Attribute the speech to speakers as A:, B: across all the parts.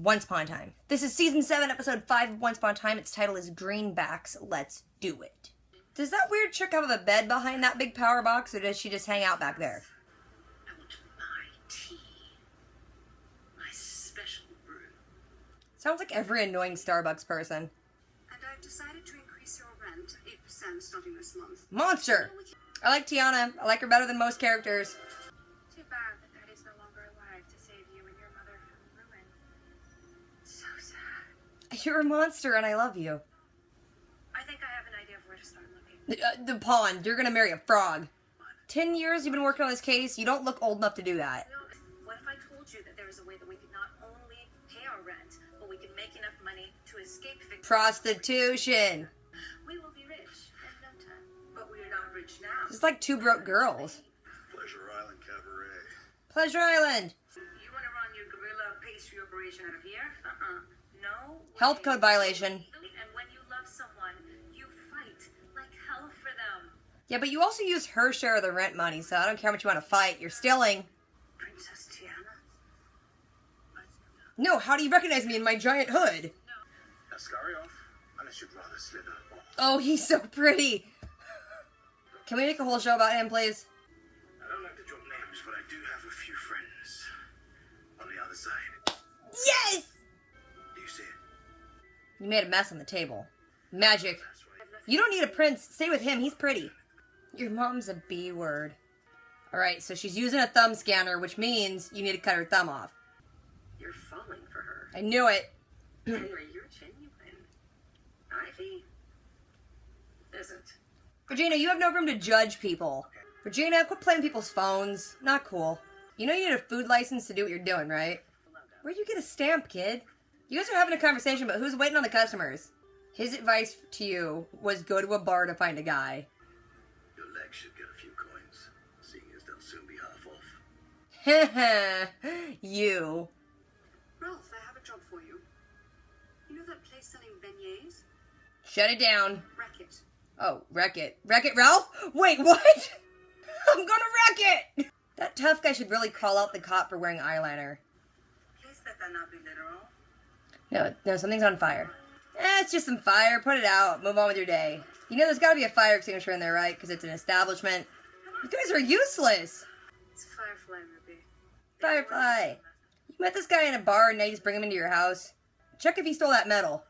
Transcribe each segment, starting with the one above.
A: Once Upon a Time. This is Season 7, Episode 5 of Once Upon a Time. Its title is Greenbacks. Let's do it. Does that weird chick have a bed behind that big power box, or does she just hang out back there?
B: I want my tea. My special brew.
A: Sounds like every annoying Starbucks person.
B: And I've decided to increase your rent 8% starting this month.
A: Monster! I like Tiana. I like her better than most characters.
C: Too bad that Daddy's no longer alive to save you and your mother from ruin. So sad.
A: You're a monster and I love you.
C: I think I have an idea of where to start looking.
A: The pond. You're gonna marry a frog. 10 years you've been working on this case. You don't look old enough to do that.
C: No, what if I told you that there is a way that we could not only pay our rent, but we could make enough money to escape victim
A: Prostitution.
C: We will be rich in no time.
B: But we are not rich now.
A: It's like two broke girls.
D: Pleasure Island Cabaret.
A: Pleasure Island.
B: You want to run your guerrilla pastry operation out of here? No.
A: Health code violation.
C: And when you love someone, you fight like hell for them.
A: Yeah, but you also use her share of the rent money, so I don't care how much you want to fight. You're stealing.
B: Princess Tiana?
A: No, how do you recognize me in my giant hood?
D: Now scurry off, unless you'd rather slither.
A: Oh, he's so pretty. Can we make a whole show about him, please?
D: I don't like to drop names, but I do have a few friends on the other side.
A: Yes!
D: Do you see it?
A: You made a mess on the table. Magic.
D: That's right.
A: You don't need a prince. Stay with him. He's pretty. Your mom's a B word. Alright, so she's using a thumb scanner, which means you need to cut her thumb off.
B: You're falling for her.
A: I knew it.
B: Henry, you're genuine. Ivy? Isn't.
A: Regina, you have no room to judge people. Regina, quit playing people's phones. Not cool. You know you need a food license to do what you're doing, right? Where'd you get a stamp, kid? You guys are having a conversation, but who's waiting on the customers? His advice to you was go to a bar to find a guy.
D: Your legs should get a few coins, seeing as they'll soon be half off.
A: You.
B: Ralph, I have a job for you. You know that place selling beignets?
A: Shut it down.
B: Wreck it.
A: Oh, wreck it. Wreck it, Ralph? Wait, what? I'm gonna wreck it! That tough guy should really call out the cop for wearing eyeliner.
B: Please let that not be literal.
A: No, something's on fire. It's just some fire. Put it out. Move on with your day. You know there's gotta be a fire extinguisher in there, right? Because it's an establishment. You guys are useless.
B: It's a firefly, Ruby.
A: Firefly. You met this guy in a bar and now you just bring him into your house. Check if he stole that medal.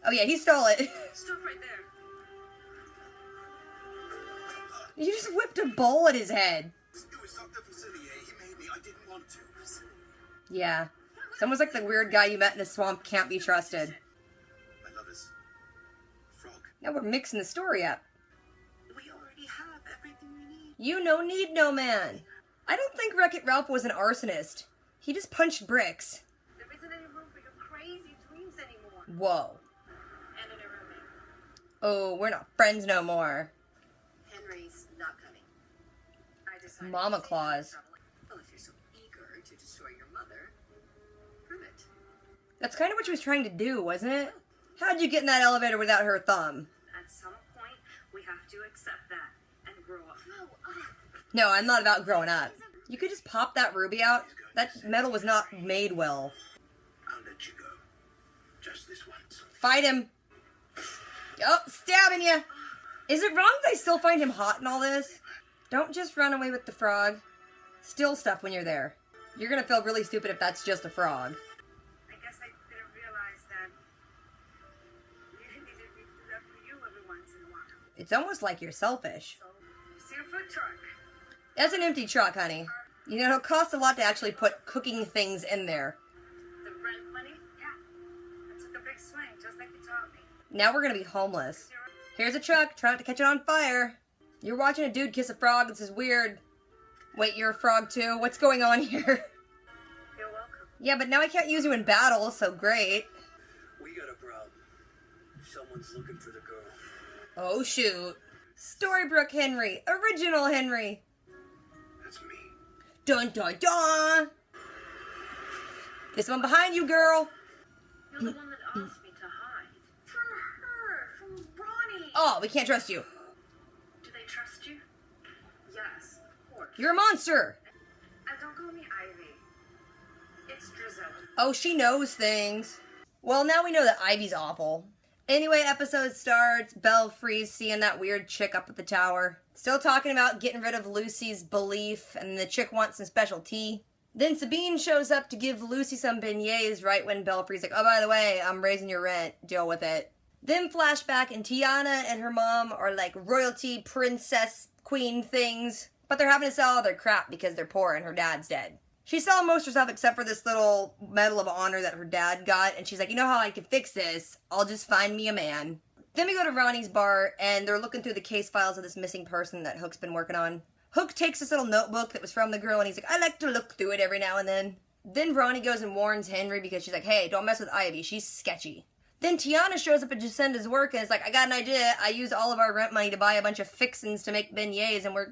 A: Oh yeah, he stole it.
B: Stop right there.
A: You just whipped a bowl at his head.
D: It was Dr. Facilier. He made me. I didn't want to.
A: Yeah. Someone's like the weird guy you met in a swamp can't be trusted.
D: My love is frog.
A: Now we're mixing the story up.
B: We already have everything we need.
A: You no need no man. I don't think Wreck-It Ralph was an arsonist. He just punched bricks.
C: There isn't any room for your crazy dreams anymore.
A: Whoa.
C: And in a roommate.
A: Oh, we're not friends no more.
B: Henry's not coming. I decided
A: Mama
B: to save
A: Claus.
B: you trouble. Well, if you're so eager to destroy your mother, prove it.
A: That's kind of what she was trying to do, wasn't it? How'd you get in that elevator without her thumb?
B: At some point, we have to accept that and grow up.
A: No, I'm not about growing up. You could just pop that ruby out. That metal was not made well.
D: I'll let you go. Just this once.
A: Fight him. Oh, stabbing you. Is it wrong that I still find him hot in all this? Don't just run away with the frog. Steal stuff when you're there. You're gonna feel really stupid if that's just a frog.
C: I guess I didn't realize that you needed me to do that for you every once in a while.
A: It's almost like you're selfish.
C: So, you see a food truck.
A: That's an empty truck, honey. You know, it'll cost a lot to actually put cooking things in there.
C: The rent money? Yeah. I took a big swing, just like you taught me.
A: Now we're gonna be homeless. Here's a truck. Try not to catch it on fire. You're watching a dude kiss a frog. This is weird. Wait, you're a frog too? What's going on here?
C: You're welcome.
A: Yeah, but now I can't use you in battle, so great.
D: We got a problem. Someone's looking for the girl.
A: Oh, shoot. Storybrooke Henry. Original Henry.
D: That's me.
A: Dun dun dun! This one behind you, girl.
C: You're the one that asked me to hide. From her, from Ronnie.
A: Oh, we can't trust you.
C: Do they trust you? Yes, of course.
A: You're a monster.
C: And don't call me Ivy.
B: It's Drizella.
A: Oh, she knows things. Well, now we know that Ivy's awful. Anyway, episode starts. Belfry's seeing that weird chick up at the tower. Still talking about getting rid of Lucy's belief, and the chick wants some special tea. Then Sabine shows up to give Lucy some beignets right when Belfry's like, oh, by the way, I'm raising your rent. Deal with it. Then flashback, and Tiana and her mom are like royalty, princess, queen things. But they're having to sell all their crap because they're poor and her dad's dead. She's selling most of her stuff except for this little Medal of Honor that her dad got. And she's like, you know how I can fix this? I'll just find me a man. Then we go to Ronnie's bar, and they're looking through the case files of this missing person that Hook's been working on. Hook takes this little notebook that was from the girl, and he's like, I like to look through it every now and then. Then Ronnie goes and warns Henry because she's like, hey, don't mess with Ivy. She's sketchy. Then Tiana shows up at Jacinda's work, and it's like, I got an idea. I use all of our rent money to buy a bunch of fixins to make beignets, and we're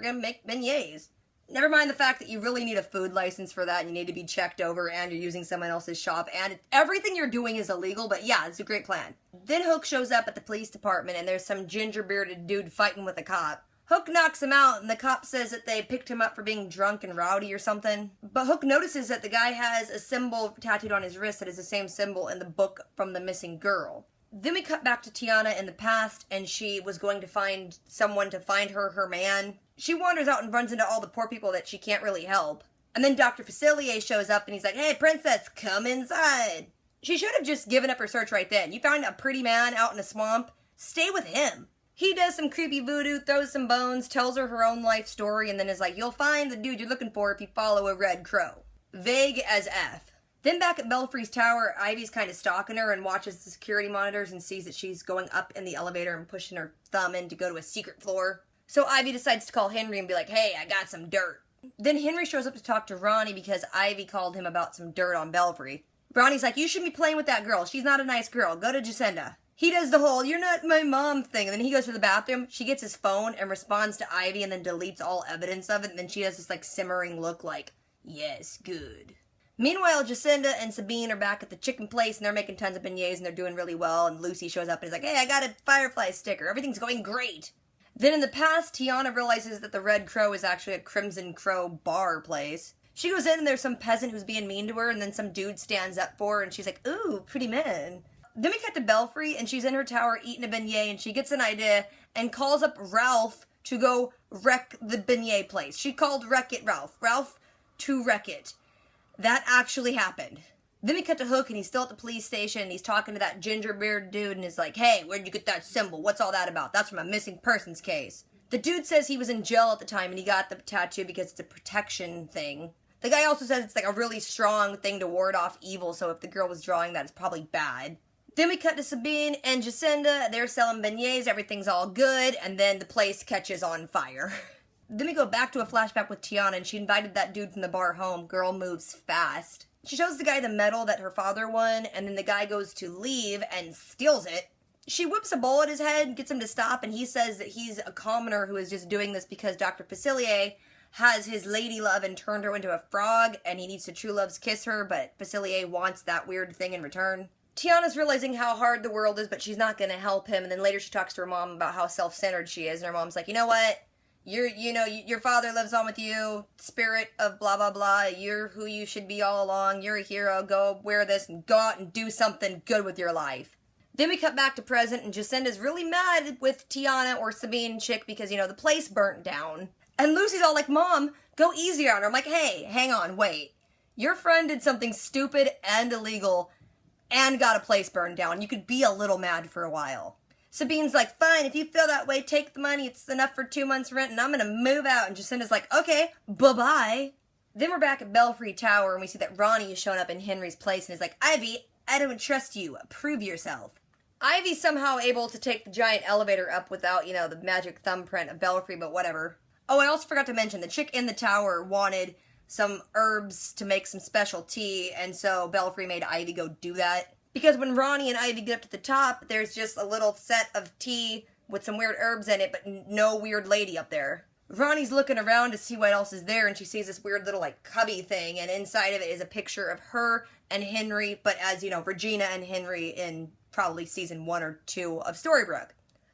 A: gonna make beignets. Never mind the fact that you really need a food license for that, and you need to be checked over, and you're using someone else's shop, and everything you're doing is illegal, but yeah, it's a great plan. Then Hook shows up at the police department, and there's some ginger-bearded dude fighting with a cop. Hook knocks him out, and the cop says that they picked him up for being drunk and rowdy or something. But Hook notices that the guy has a symbol tattooed on his wrist that is the same symbol in the book from the missing girl. Then we cut back to Tiana in the past, and she was going to find someone to find her man. She wanders out and runs into all the poor people that she can't really help. And then Dr. Facilier shows up, and he's like, hey, princess, come inside. She should have just given up her search right then. You found a pretty man out in a swamp, stay with him. He does some creepy voodoo, throws some bones, tells her own life story, and then is like, you'll find the dude you're looking for if you follow a red crow. Vague as F. Then back at Belfry's tower, Ivy's kind of stalking her and watches the security monitors and sees that she's going up in the elevator and pushing her thumb in to go to a secret floor. So Ivy decides to call Henry and be like, hey, I got some dirt. Then Henry shows up to talk to Ronnie because Ivy called him about some dirt on Belfry. Ronnie's like, you shouldn't be playing with that girl. She's not a nice girl. Go to Jacinda. He does the whole, you're not my mom thing. And then he goes to the bathroom. She gets his phone and responds to Ivy and then deletes all evidence of it. And then she has this like simmering look like, yes, good. Meanwhile, Jacinda and Sabine are back at the chicken place and they're making tons of beignets and they're doing really well. And Lucy shows up and is like, hey, I got a Firefly sticker. Everything's going great. Then in the past, Tiana realizes that the Red Crow is actually a Crimson Crow bar place. She goes in and there's some peasant who's being mean to her and then some dude stands up for her and she's like, ooh, pretty man. Then we cut to Belfry, and she's in her tower eating a beignet, and she gets an idea and calls up Ralph to go wreck the beignet place. She called Wreck It Ralph. Ralph to wreck it. That actually happened. Then we cut to Hook, and he's still at the police station, and he's talking to that ginger-bearded dude, and is like, hey, where'd you get that symbol? What's all that about? That's from a missing persons case. The dude says he was in jail at the time, and he got the tattoo because it's a protection thing. The guy also says it's like a really strong thing to ward off evil, so if the girl was drawing that, it's probably bad. Then we cut to Sabine and Jacinda. They're selling beignets. Everything's all good. And then the place catches on fire. Then we go back to a flashback with Tiana. And she invited that dude from the bar home. Girl moves fast. She shows the guy the medal that her father won. And then the guy goes to leave and steals it. She whips a bowl at his head, gets him to stop. And he says that he's a commoner who is just doing this because Dr. Facilier has his lady love and turned her into a frog. And he needs to true love's kiss her. But Facilier wants that weird thing in return. Tiana's realizing how hard the world is, but she's not going to help him. And then later she talks to her mom about how self-centered she is. And her mom's like, you know what? Your father lives on with you. Spirit of blah, blah, blah. You're who you should be all along. You're a hero. Go wear this and go out and do something good with your life. Then we cut back to present, and Jacinda's really mad with Tiana or Sabine chick because, the place burnt down. And Lucy's all like, Mom, go easy on her. I'm like, hey, hang on, wait. Your friend did something stupid and illegal and got a place burned down. You could be a little mad for a while. Sabine's like, fine, if you feel that way, take the money. It's enough for 2 months' rent, and I'm gonna move out. And Jacinda's like, okay, bye-bye. Then we're back at Belfry Tower, and we see that Ronnie is showing up in Henry's place, and is like, Ivy, I don't trust you. Prove yourself. Ivy's somehow able to take the giant elevator up without, the magic thumbprint of Belfry, but whatever. Oh, I also forgot to mention, the chick in the tower wanted some herbs to make some special tea, and so Belfry made Ivy go do that. Because when Ronnie and Ivy get up to the top, there's just a little set of tea with some weird herbs in it, but no weird lady up there. Ronnie's looking around to see what else is there, and she sees this weird little, cubby thing, and inside of it is a picture of her and Henry, but as, Regina and Henry in probably season 1 or 2 of Storybrooke.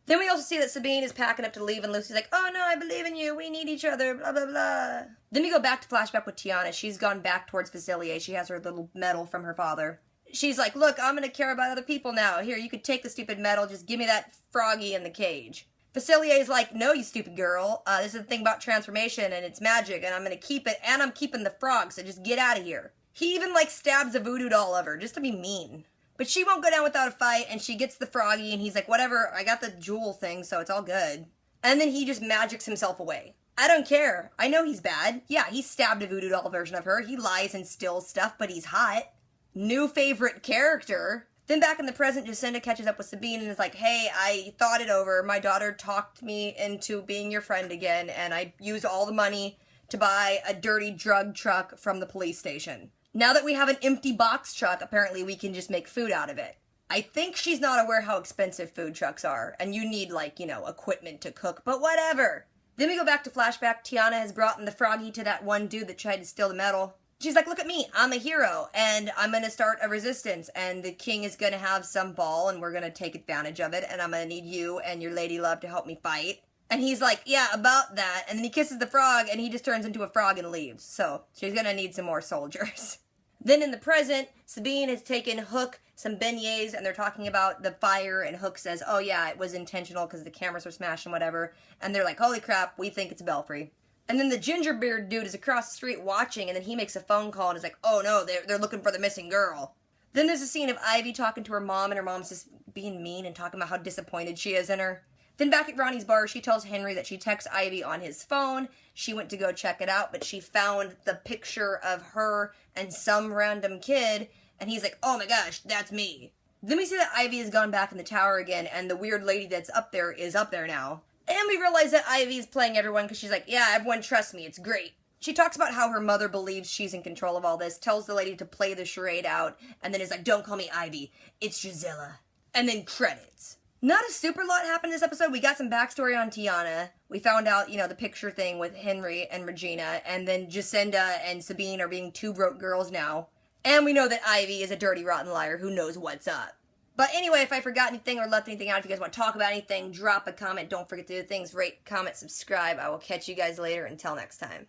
A: Then we also see that Sabine is packing up to leave, and Lucy's like, oh no, I believe in you, we need each other, blah, blah, blah. Then we go back to flashback with Tiana. She's gone back towards Facilier. She has her little medal from her father. She's like, look, I'm gonna care about other people now. Here, you could take the stupid medal, just give me that froggy in the cage. Facilier's like, no, you stupid girl. This is the thing about transformation, and it's magic, and I'm gonna keep it, and I'm keeping the frog, so just get out of here. He even, like, stabs a voodoo doll of her, just to be mean. But she won't go down without a fight, and she gets the froggy, and he's like, whatever, I got the jewel thing, so it's all good. And then he just magics himself away. I don't care. I know he's bad. Yeah, he stabbed a voodoo doll version of her. He lies and steals stuff, but he's hot. New favorite character. Then back in the present, Jacinda catches up with Sabine and is like, hey, I thought it over. My daughter talked me into being your friend again, and I used all the money to buy a dirty drug truck from the police station. Now that we have an empty box truck, apparently we can just make food out of it. I think she's not aware how expensive food trucks are, and you need, like, you know, equipment to cook, but whatever. Then we go back to flashback. Tiana has brought in the froggy to that one dude that tried to steal the medal. She's like, look at me, I'm a hero, and I'm gonna start a resistance, and the king is gonna have some ball, and we're gonna take advantage of it, and I'm gonna need you and your lady love to help me fight. And he's like, yeah, about that, and then he kisses the frog, and he just turns into a frog and leaves, so she's gonna need some more soldiers. Then in the present, Sabine has taken Hook some beignets, and they're talking about the fire, and Hook says, oh yeah, it was intentional because the cameras were smashed and whatever, and they're like, holy crap, we think it's Belfry. And then the gingerbeard dude is across the street watching, and then he makes a phone call and is like, oh no, they're looking for the missing girl. Then there's a scene of Ivy talking to her mom, and her mom's just being mean and talking about how disappointed she is in her. Then back at Ronnie's bar, she tells Henry that she texts Ivy on his phone. She went to go check it out, but she found the picture of her and some random kid, and he's like, oh my gosh, that's me. Then we see that Ivy has gone back in the tower again, and the weird lady that's up there is up there now. And we realize that Ivy's playing everyone because she's like, yeah, everyone trusts me, it's great. She talks about how her mother believes she's in control of all this, tells the lady to play the charade out, and then is like, don't call me Ivy, it's Gisela. And then credits. Not a super lot happened this episode. We got some backstory on Tiana. We found out, you know, the picture thing with Henry and Regina, and then Jacinda and Sabine are being two broke girls now. And we know that Ivy is a dirty, rotten liar who knows what's up. But anyway, if I forgot anything or left anything out, if you guys want to talk about anything, drop a comment. Don't forget to do things, rate, comment, subscribe. I will catch you guys later. Until next time.